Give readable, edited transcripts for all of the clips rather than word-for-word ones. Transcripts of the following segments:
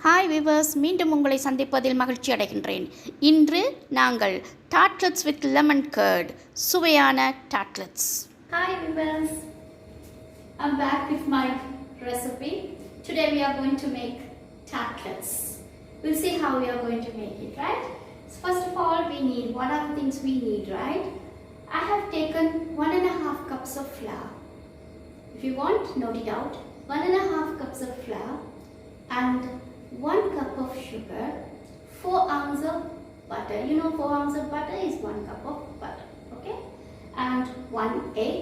Hi viewers, மீண்டும் உங்களை சந்திப்பதில் மகிழ்ச்சி அடைகின்றேன். இன்று நாங்கள் டாட்லெட்ஸ் வித் லெமன் கர்ட், சுவையான டாட்லெட்ஸ். Hi viewers, I'm back with my recipe. Today we are going to make tartlets. We'll see how we are going to make it, right? So first of all, we need, what are the things we need, right? I have taken 1.5 cups of flour. If you want, note it out. 1.5 cups of flour and 1 cup of sugar, 4 ounces of butter. You know 4 ounces of butter is 1 cup of butter, okay? And 1 egg,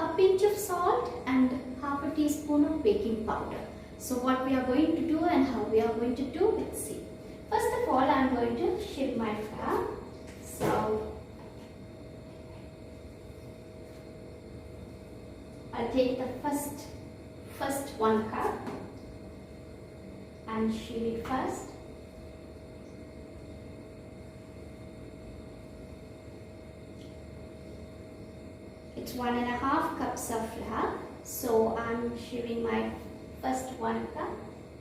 a pinch of salt and half a teaspoon of baking powder. So what we are going to do and how we are going to do, let's see. First of all, I am going to shape my flour. So I'll take the first 1 cup and shape it first. It's 1.5 cups of flour, so I'm shaving my first 1 cup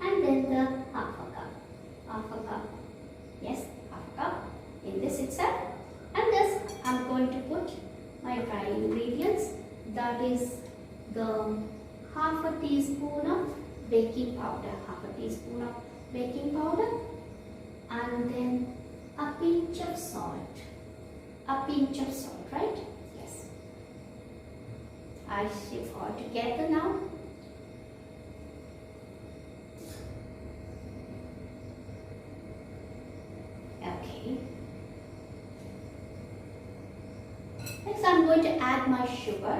and then the half a cup, yes, half a cup in this itself. And this I'm going to put my dry ingredients, that is the half a teaspoon of baking powder, and then a pinch of salt, right? Yes. I shift all together now. Okay. Next I'm going to add my sugar.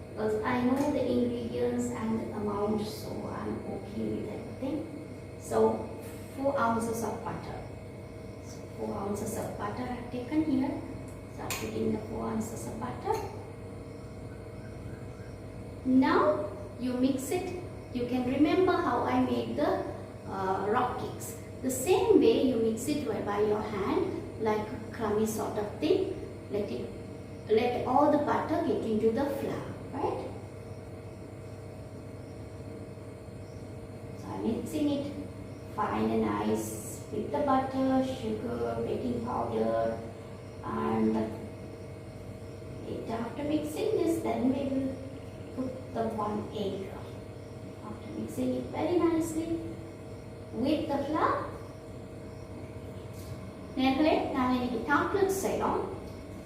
Because I know the ingredients and the amount, so I'm okay with everything. So 4 ounces of butter. So 4 ounces of butter I've taken here. So I'm putting the 4 ounces of butter. Now you mix it. You can remember how I made the rock cakes. The same way you mix it by your hand, like a crummy sort of thing. Let all the butter get into the flour. Right? So I'm mixing it fine and nice with the butter, sugar, baking powder, and after mixing this, then we will put the 1 egg. After mixing it very nicely with the flour. நேர்களே, நாங்கள் இன்னைக்கு டாட்லெட்ஸ் செய்கிறோம்.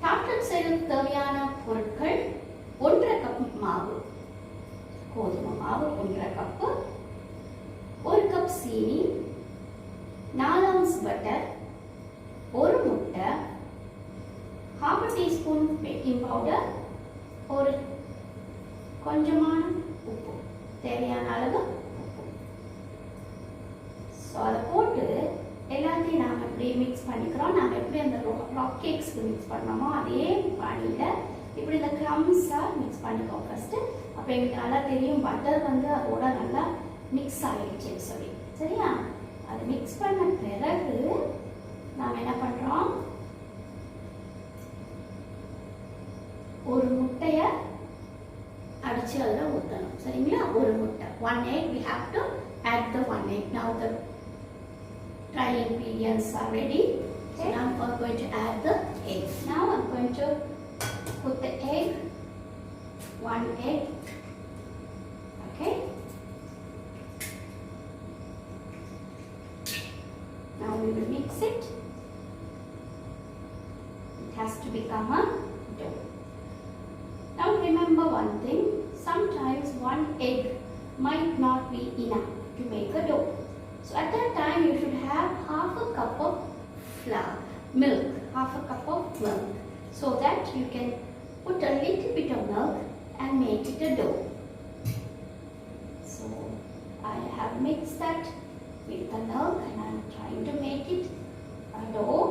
டாட்லெட் செய்யறதுக்கு தேவையான பொருட்கள் 1.5 cup மாவு, கோதுமை மாவு 1.5 கப்பு, 1 கப் சீனி, 4 ounce பட்டர், 1 முட்டை, half a teaspoon baking powder, ஒரு கொஞ்சமான உப்பு, தேவையான அளவு உப்பு. ஸோ அதை போட்டு எல்லாத்தையும் நாம் எப்படி மிக்ஸ் பண்ணிக்கிறோம். நாம் எப்படி அந்த ராக் கேக்ஸ்க்கு மிக்ஸ் பண்ணோமோ அதே பாணியில் இப்படி இந்த க்ரம்ஸாக மிக்ஸ் பண்ணிக்கோம் ஃபஸ்ட்டு. அப்போ எங்களுக்கு நல்லா தெரியும் பட்டர் அதோட நல்லா மிக்ஸ் ஆகிடுச்சுன்னு சொல்லி. சரியா? அது மிக்ஸ் பண்ண பிறகு நாம் என்ன பண்ணுறோம், ஒரு முட்டையை அடித்து அதில் ஊற்றணும். சரிங்களா? ஒரு முட்டை, 1 egg. We have to add the 1 egg. Now the dry ingredients are ready. Okay. Now I'm going to add the egg. Now I'm going to put the egg, 1 egg. Okay. Now we will mix it. It has to become a dough. Now remember one thing, sometimes 1 egg might not be enough to make a dough. So at that time you should have half a cup of milk, so that you can put a little bit of milk and make it a dough. So I have mixed that with the milk and I am trying to make it a dough.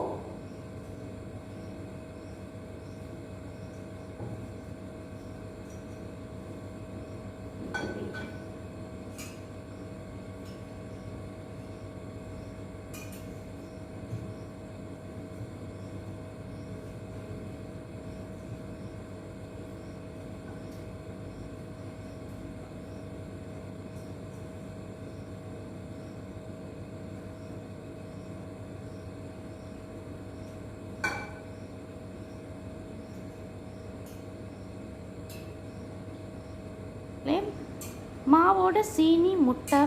மாவோட சீனி முட்டை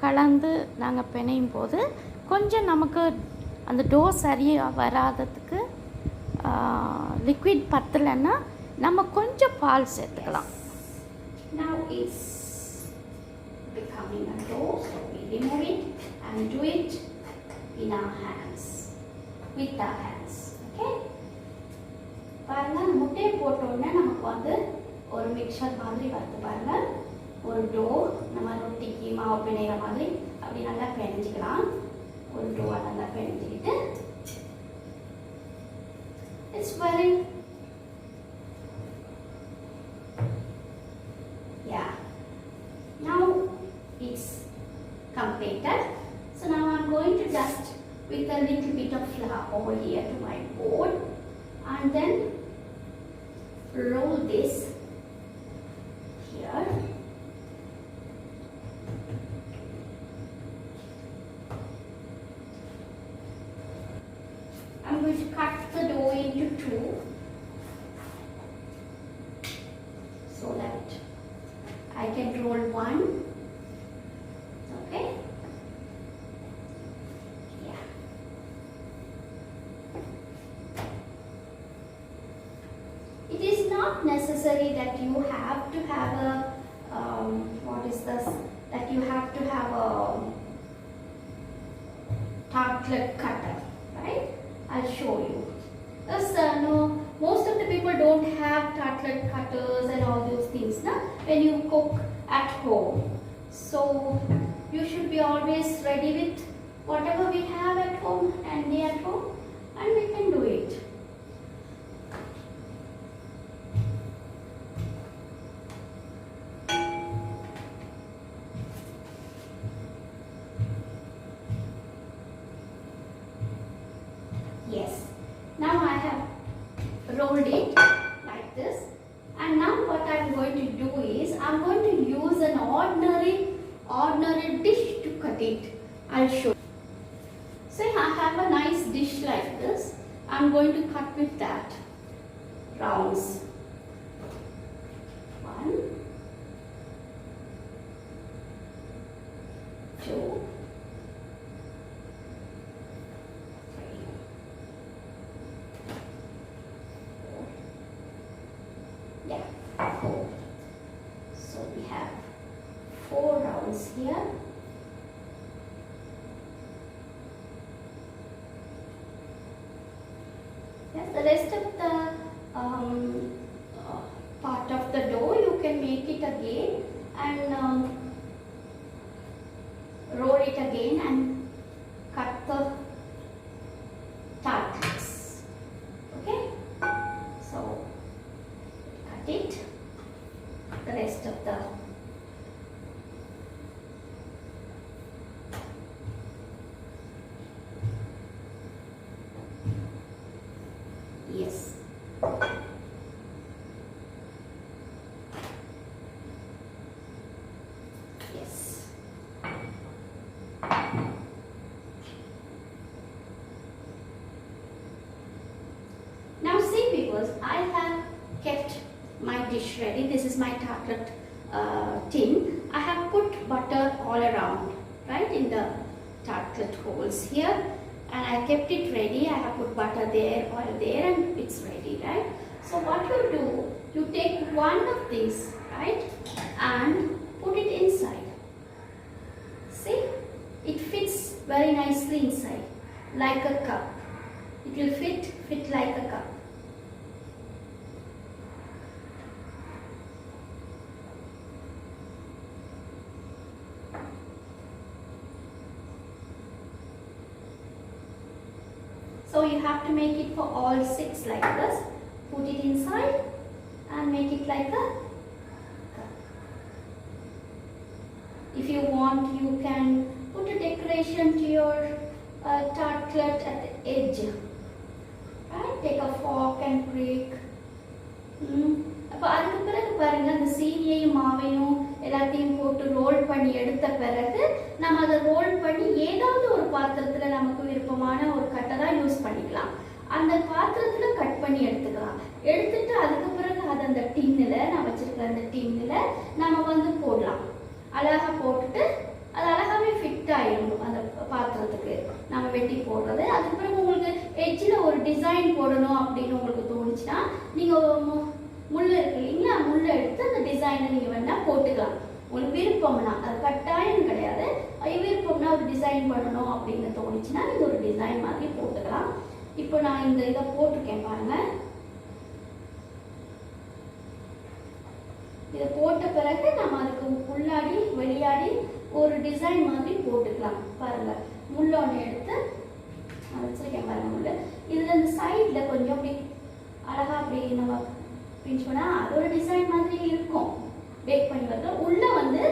கலந்து நாங்கள் பிணையும் போது கொஞ்சம் நமக்கு அந்த to சரியாக வராததுக்கு லிக்விட் பத்தலைன்னா நம்ம கொஞ்சம் பால் சேர்த்துக்கலாம். Now it's becoming a dough, so we remove it and do it in our hands, with our hands. Okay? பாருங்க முட்டையை போட்டோன்னே நமக்கு வந்து ஒரு மிக்சர் மாதிரி வருது பாருங்க. ஒரு டோ நம்ம ரொட்டிக்கு மாவு பிணைகிற மாதிரி அப்படி நல்லா பிணைஞ்சிக்கலாம். ஒரு டோவை நல்லா பிணைஞ்சிக்கிட்டு it's very now it's completed. So now I'm going to dust with a little bit of flour over here to my board and then roll this here. I'm going to cut the dough into two so that I can roll one. Okay? Yeah. It is not necessary that you have to have a what is this? That you have to have a tartlet cutter, right? I'll show you. Because no, most of the people don't have tartlet cutters and all those things na, when you cook at home. So you should be always ready with whatever we have at home and they at home, and we can do it. Yes. Now I have rolled it like this, and now what I'm going to do is I'm going to use an ordinary dish to cut it. I'll show. Say I have a nice dish like this. I'm going to cut with that rounds. 1, 2, 3. Yeah, 4. So we have 4 rounds here. Yes, the rest of the part of the dough you can make it again and roll it again and cut the tartlets. Okay, so cut it. The rest of the yes. Yes. Now see viewers, I have kept my dish ready. This is my tartlet tin. I have put butter all around, right, in the tartlet holes here, and I kept it ready. I have put butter there, oil there, and it's ready, right? So what you do, you take one of these, right, and put it inside. See, it fits very nicely inside, like a cup. It will fit like a cup. So you have to make it for all 6 like this. Put it inside and make it like a cup. If you want, you can put a decoration to your tartlet at the edge. Right? Take a fork and prick. அப்போ அதுக்கு பிறகு பாருங்க, அந்த சீனியையும் மாவையும் எல்லாத்தையும் போட்டு role பண்ணி எடுத்த பிறகு நம்ம அதை ரோல் பண்ணி ஏதாவது ஒரு பாத்திரத்தில் நமக்கு விருப்பமான ஒரு கட்டை தான் யூஸ் பண்ணிக்கலாம். அந்த பாத்திரத்தில் கட் பண்ணி எடுத்துக்கலாம். எடுத்துட்டு அதுக்கு பிறகு அதை அந்த டின்னில் நான் வச்சிருக்கிற அந்த டின்னில் நம்ம வந்து போடலாம். அழகாக போட்டுட்டு அது அழகாகவே ஃபிட் ஆகிடும் அந்த பாத்திரத்துக்கு நம்ம வெட்டி போடுறது. அதுக்கு பிறகு உங்களுக்கு எட்ஜில் ஒரு டிசைன் போடணும் அப்படின்னு உங்களுக்கு தோணுச்சுன்னா நீங்கள் முள் இருக்கு இல்லைங்களா, முள் எடுத்து அந்த டிசைனை நீங்கள் வேணால் போட்டுக்கலாம். உங்களுக்கு விருப்பம்னா, அது கட்டாயம் கிடையாது, விருப்பம்னா ஒரு டிசைன் பண்ணணும் அப்படின்னு தோணுச்சுன்னா நீங்கள் ஒரு டிசைன் மாதிரி போட்டுக்கலாம். இப்போ நான் இந்த இதை போட்டிருக்கேன் பாருங்கள். இதை போட்ட பிறகு நம்ம அதுக்கு உள்ளாடி வெளியாடி ஒரு டிசைன் மாதிரி போட்டுக்கலாம். பாருங்க, முள் ஒன்று எடுத்து வச்சிருக்கேன் பாருங்க முள். இதில் இந்த சைடில் கொஞ்சம் அப்படி அழகாக அப்படி நம்ம பிஞ்ச் பண்ணால் அது ஒரு டிசைன் மாதிரி இருக்கும். பேக் பண்ணி வரல உள்ளே வந்து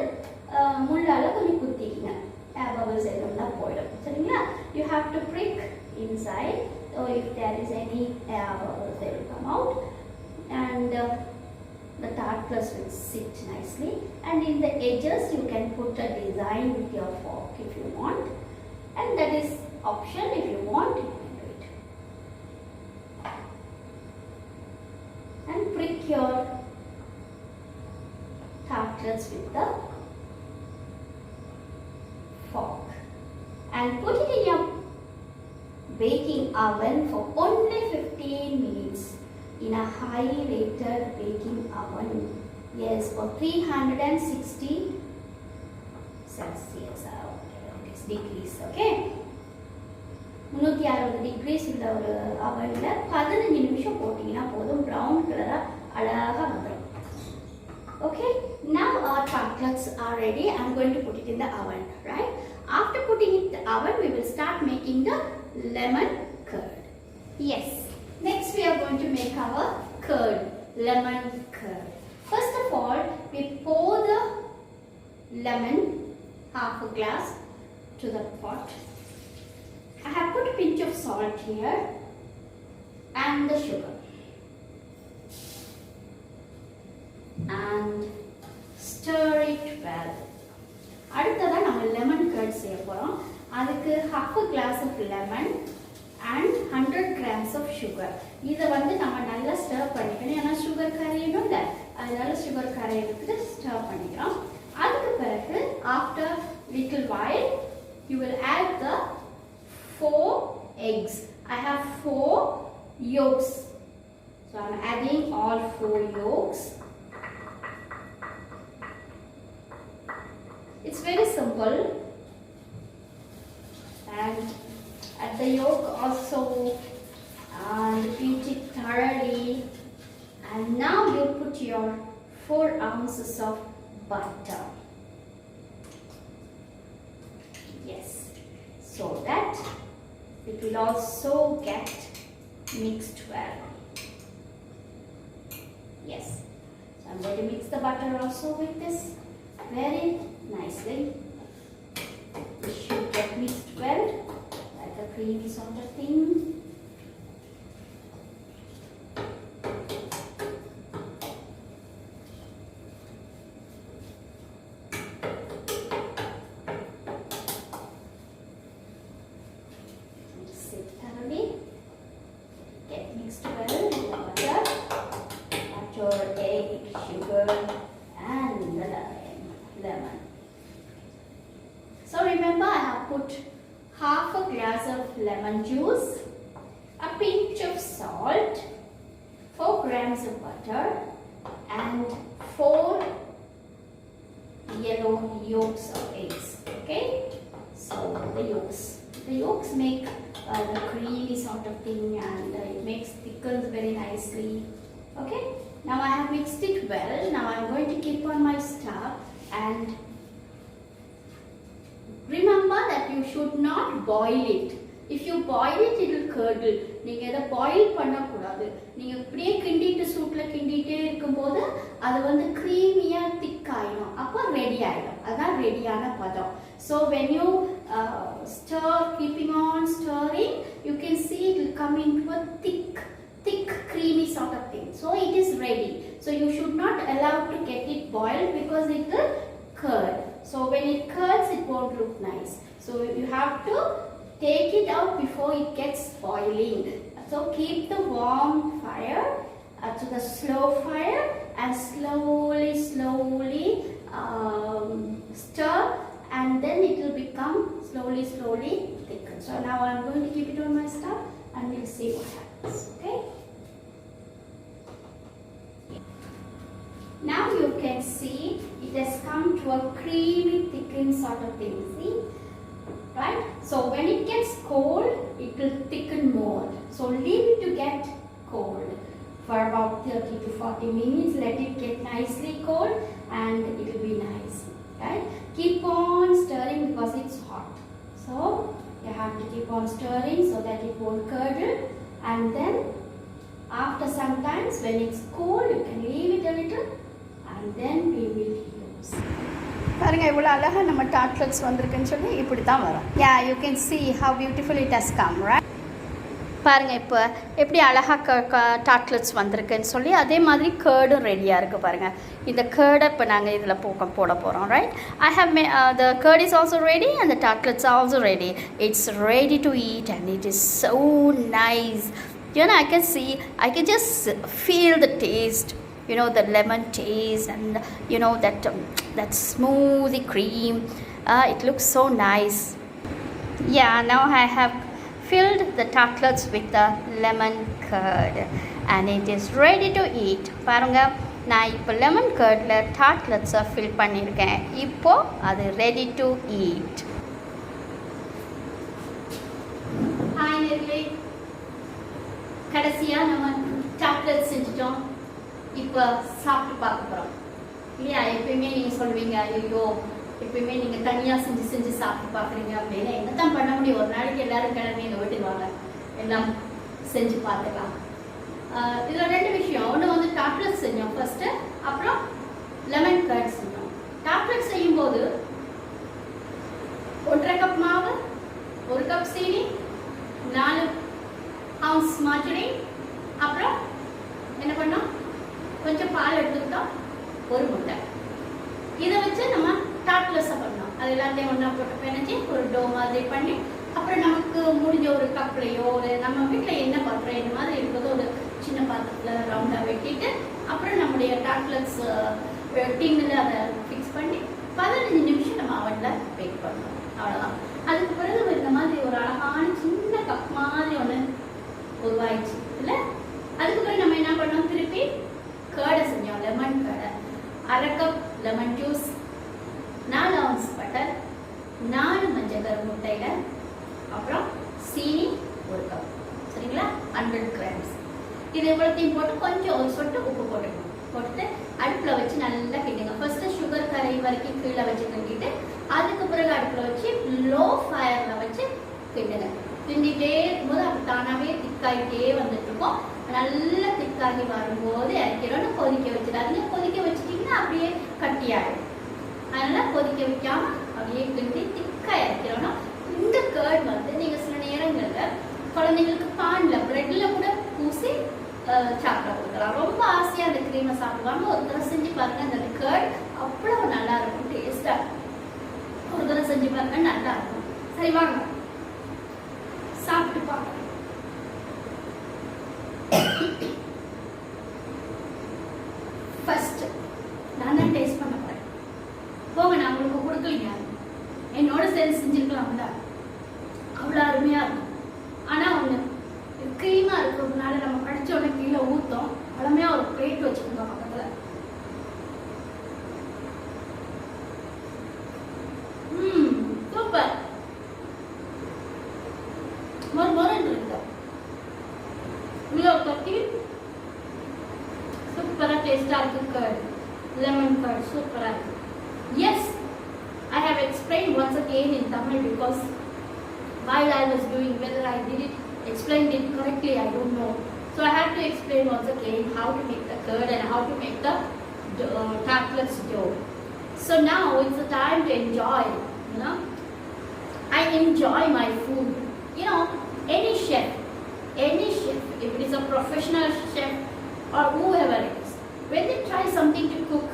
முள்ளால் கொஞ்சம் குத்திக்கிங்க, ஏர் பபிள்ஸ் எதுவும் போயிடும். சரிங்களா? You have to prick inside. So if there is any air bubbles, they will come out, and the tartlets will sit nicely. And in the edges you can put a design with your fork if you want, and that is option. If you want, you can do it. And prick your tartlets with the fork and put it in your baking oven for only 15 minutes in a high rated baking oven. Yes, for 360 Celsius degrees. Okay, 360 degrees உள்ள ஒரு அவன்ல 15 நிமிஷம் போட்டீங்கன்னா போதும், brown கலரா அழகா வந்துடும். Okay, now our tartlets are ready. I'm going to put it in the oven, right? After putting it in the oven, we will start making the lemon curd. Yes, next we are going to make our curd, lemon curd. First of all, we pour the lemon, half a glass, to the pot. I have put a pinch of salt here and the sugar, and stir it well. அடுத்ததான் நம்ம lemon curd செய்ய போகிறோம். அதுக்கு half a glass of lemon and 100 grams of sugar. இதை வந்து நம்ம நல்லா ஸ்டர் பண்ணிக்கணும், ஏன்னா சுகர் கரையணும்ல, அதனால சுகர் கரையிறதுக்கு ஸ்டர் பண்ணிக்கிறோம். அதுக்கு பிறகு after little while you will add the 4 eggs. I have 4 yolks, so I'm adding all 4 yolks. It's very simple, and add the yolk also and beat it thoroughly. And now you put your 4 ounces of butter. Yes, so that it will also get mixed well. Yes, so I'm going to mix the butter also with this very nicely. It should get mixed well, like a creamy sort of thing. Mix it thoroughly. Get mixed well with the butter, egg, sugar, and the lemon. So remember, I have put half a glass of lemon juice, a pinch of salt, 4 grams of butter, and 4 yellow yolks of eggs. Okay, so the yolks make the creamy sort of thing, and it makes thickens very nicely. Okay, now I have mixed it well. Now I am going to keep on my stove, and remember that you should not boil it. If you boil it, it will curdle. நீங்க இதை boil பண்ணக்கூடாது. நீங்க இப்படியே கிண்டிட்டு சூட்ல கிண்டிட்டே இருக்கும்போது அது வந்து creamy-ஆ thick ஆயிடும். அப்போ ரெடி ஆயிடும். அதான் ரெடியான பதம். So when you stir, keeping on stirring, you can see it will come into a thick creamy sort of thing. So it is ready. So you should not allow to get it boiled because it will curd. So when it curds, it won't look nice. So you have to take it out before it gets boiling. So keep the warm fire to the slow fire, and slowly slowly thicken. So now I'm going to keep it on my stove and we'll see what happens. Okay. Now you can see it has come to a creamy thickened sort of thing. See, right? So when it gets cold, it will thicken more. So leave it to get cold for about 30 to 40 minutes. Let it get nicely cold and it will be nice. Right? Keep on stirring because it's hot. So you have to keep on stirring so that it won't curdle. And then after some times when it's cold, you can leave it a little and then we will use. பாருங்க இவ்வளோ அழகாக நம்ம டாட்லெட்ஸ் வந்திருக்குன்னு சொல்லி இப்படி தான் வரும். Yeah you can see have beautiful it has come right. பாருங்கள் இப்போ எப்படி அழகாக டாட்லெட்ஸ் வந்திருக்குன்னு சொல்லி அதே மாதிரி கேர்டும் ரெடியாக இருக்குது பாருங்கள். இந்த கேர்டை இப்போ நாங்கள் இதில் போட போகிறோம் right. I have the curd is also ready and the tartlets also ready. It's ready to eat and it is so nice. You know, I can just feel the taste, you know, the lemon taste and you know that smoothie cream. It looks so nice. Yeah, now I have filled the tartlets with the lemon curd and it is ready to eat. பாருங்க நான் இப்போ lemon கர்டில் டாட்லெட்ஸை fill பண்ணியிருக்கேன். இப்போது அது ready to eat. Hi நேர்களே, கடைசியாக நம்ம chocolate செஞ்சுட்டோம். இப்போ சாப்பிட்டு பார்க்க போகிறோம் இல்லையா. எப்பயுமே நீங்கள் சொல்வீங்க, ஐயோ எப்பயுமே நீங்கள் தனியாக செஞ்சு சாப்பிட்டு பார்க்குறீங்க அப்படின்னு. என்ன தான் பண்ண முடியும், ஒரு நாளைக்கு எல்லாரும் கிளம்பி எங்கள் வீட்டுக்கு வாங்க, எல்லாம் செஞ்சு பார்த்துக்கலாம். இதில் ரெண்டு விஷயம். ஒன்று வந்து டாட்லெட் செஞ்சோம் ஃபர்ஸ்ட்டு, அப்புறம் லெமன் கர்ட் செஞ்சோம். டாட்லெட் செய்யும்போது 1.5 கப் மாவு, 1 கப் சீனி, 4 ounce margarine, அப்புறம் என்ன பண்ணோம், கொஞ்சம் பால் எடுத்துக்கிட்டோம், 1 முட்டை. இதை வச்சு நம்ம டாட்லெட்ஸை பண்ணோம். அது எல்லாத்தையும் ஒன்றா போட்டு பிணைச்சி ஒரு டோ மாதிரி பண்ணி, அப்புறம் நமக்கு முடிஞ்ச ஒரு கப்லையோ ஒரு நம்ம வீட்டில் என்ன பாத்திரம் இந்த மாதிரி இருக்கிறது ஒரு சின்ன பாத்திரத்தில் ரவுண்டாக வெட்டிட்டு, அப்புறம் நம்முடைய டாட்லெட்ஸ் டின்னில் அதை ஃபிக்ஸ் பண்ணி 15 நிமிஷம் நம்ம அவனில் பேக் பண்ணோம். அவ்வளோதான். அதுக்கு பிறகு இந்த மாதிரி ஒரு அழகான சின்ன கப் மாதிரி ஒன்று உருவாயிடுச்சு இல்லை. அதுக்கு பிறகு நம்ம என்ன பண்ணோம், திருப்பி கேர்டை செஞ்சோம், லெமன் கேர்டை. 1/2 cup lemon juice, 4 ounce butter, 4 மஞ்சள் முட்டையில், அப்புறம் சீனி 1 கப், சரிங்களா, 100 grams. இது இவ்வளோத்தையும் போட்டு கொஞ்சம் ஒரு சொட்டு உப்பு போட்டுட்டு அடுப்பில் வச்சு நல்லா கிண்டுங்க. ஃபர்ஸ்ட்டு சுகர் கரை வரைக்கும் கீழே வச்சு கிண்டிட்டு, அதுக்கு பிறகு அடுப்பில் வச்சு லோ ஃபயரில் வச்சு கிண்டுங்க. கிண்டிகிட்டே இருக்கும்போது அப்படி தானாகவே திக்காகிட்டே வந்துட்டு இருக்கோம். நல்லா திக்காகி வரும்போது இறக்கிறோன்னு கொதிக்க வச்சிடாதீங்க. கொதிக்க வச்சுட்டிங்கன்னா அப்படியே கட்டியாயிடும். அதனால் கொதிக்க வைக்காமல் அப்படியே கிண்டி திக்காக இறக்கிறோன்னா இந்த கேர்ட் வந்து நீங்கள் சில நேரங்களில் குழந்தைங்களுக்கு பானில் ப்ரெட்டில் கூட பூசி சாப்பிட கொடுக்கலாம். ரொம்ப ஆசையாக அந்த க்ரீமை சாப்பிடுவாங்க. ஒரு தடவை செஞ்சு பாருங்கள், அந்த கேர்ட் அவ்வளோ நல்லா இருக்கும், டேஸ்ட்டாக. ஒரு தடவை செஞ்சு பாருங்க, நல்லா இருக்கும். சரி வாங்க சாப்பிட்டு பார்க்கலாம். ஃபர்ஸ்ட் நான் தான் டேஸ்ட் பண்ண போறேன். போங்க, நான் உங்களுக்கு கொடுக்கலீங்க, என்னோட சேர்ந்து செஞ்சிருக்கலாம்ல. அவ்வளோ அருமையா இருக்கும். ஆனா ஒண்ணு, க்ரீமா இருக்கிறதுனால நம்ம கடிச்ச உடனே கீழே ஊத்தோம். பழமையா ஒரு பிளேட் வச்சுக்கோங்க பக்கத்துல. சூப்பர். மொரமொரன்னு இருக்கு. இவ்வளோ கட்டி சூப்பரா டேஸ்டா இருக்கு. கர்ட், லெமன் கர்ட் சூப்பரா இருக்கு. Yes, I have explained once again in Tamil because while I was doing, whether I did it, explained it correctly, I don't know. So I had to explain once again how to make the curd and how to make the tartlets dough. So now it's the time to enjoy, you know. I enjoy my food. You know, any chef, if it is a professional chef or whoever it is, when they try something to cook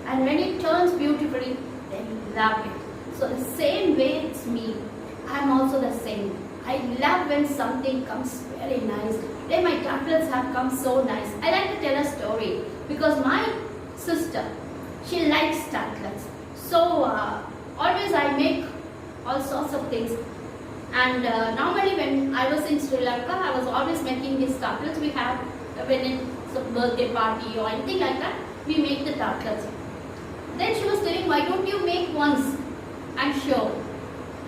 and when it turns beautifully, they love it. So the same way it's me. I'm also the same. I love when something comes very nice. Then my tartlets have come so nice. I like to tell a story because my sister, she likes tartlets. So always I make all sorts of things. And normally when I was in Sri Lanka, I was always making these tartlets. We have, when it's a birthday party or anything like that, we make the tartlets. Then she was telling, why don't you make once and show,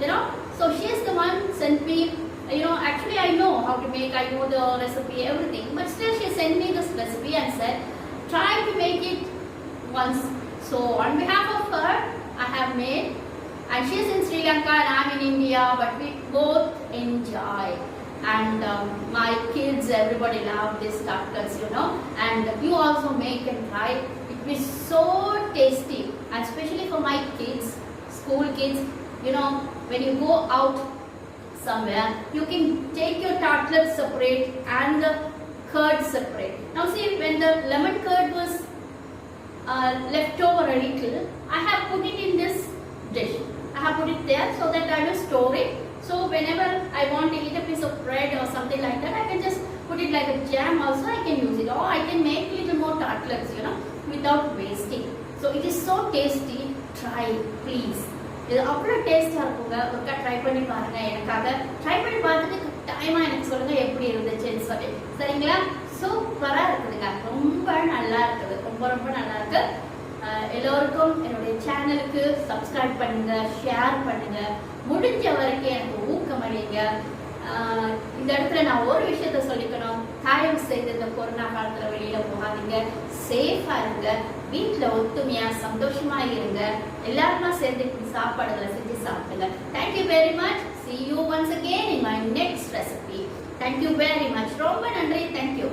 you know. So she is the one sent me, you know, actually I know how to make, I know the recipe, everything, but still she sent me this recipe and said, try to make it once. So on behalf of her, I have made, and she is in Sri Lanka and I am in India, but we both enjoy. And my kids, everybody love these tartlets, you know, and you also make and try. It will be so tasty, and especially for my kids, school kids, you know, when you go out somewhere, you can take your tartlets separate and the curd separate. Now see, when the lemon curd was left over a little, I have put it in this dish. I have put it there so that I will store it. So whenever I want to eat a piece of bread or something like that, I can just put it like a jam also, I can use it. Or I can make little more tartlets, you know, without wasting. So it is so tasty. Try, please. இது அவ்வளோ டேஸ்டாக இருக்குங்க. ஒருக்கா try பண்ணி பாருங்க. எனக்காக try பண்ணி பார்த்துட்டு கட்டாயமாக எனக்கு சொல்லுங்கள் எப்படி இருந்துச்சுன்னு சொல்லி, சரிங்களா? சூப்பராக இருக்குதுங்க, ரொம்ப நல்லா இருக்குது, ரொம்ப ரொம்ப நல்லா இருக்கு. எல்லோருக்கும் என்னுடைய சேனலுக்கு சப்ஸ்கிரைப் பண்ணுங்க, ஷேர் பண்ணுங்க, முடிஞ்ச வரைக்கும் எனக்கு ஊக்கமளிங்க. இந்த இடத்துல நான் ஒரு விஷயத்த சொல்லிக்கணும், தயவு செய்து இந்த கொரோனா காலத்தில் வெளியில போகாதீங்க, சேஃபா இருங்க, வீட்டில் ஒத்துமையா சந்தோஷமா இருங்க, எல்லாருமா சேர்ந்து சாப்பாடுகளை செஞ்சு சாப்பிடுங்க. Thank you very much. See you once again in my next recipe. Thank you very much. ரொம்ப நன்றி. Thank you.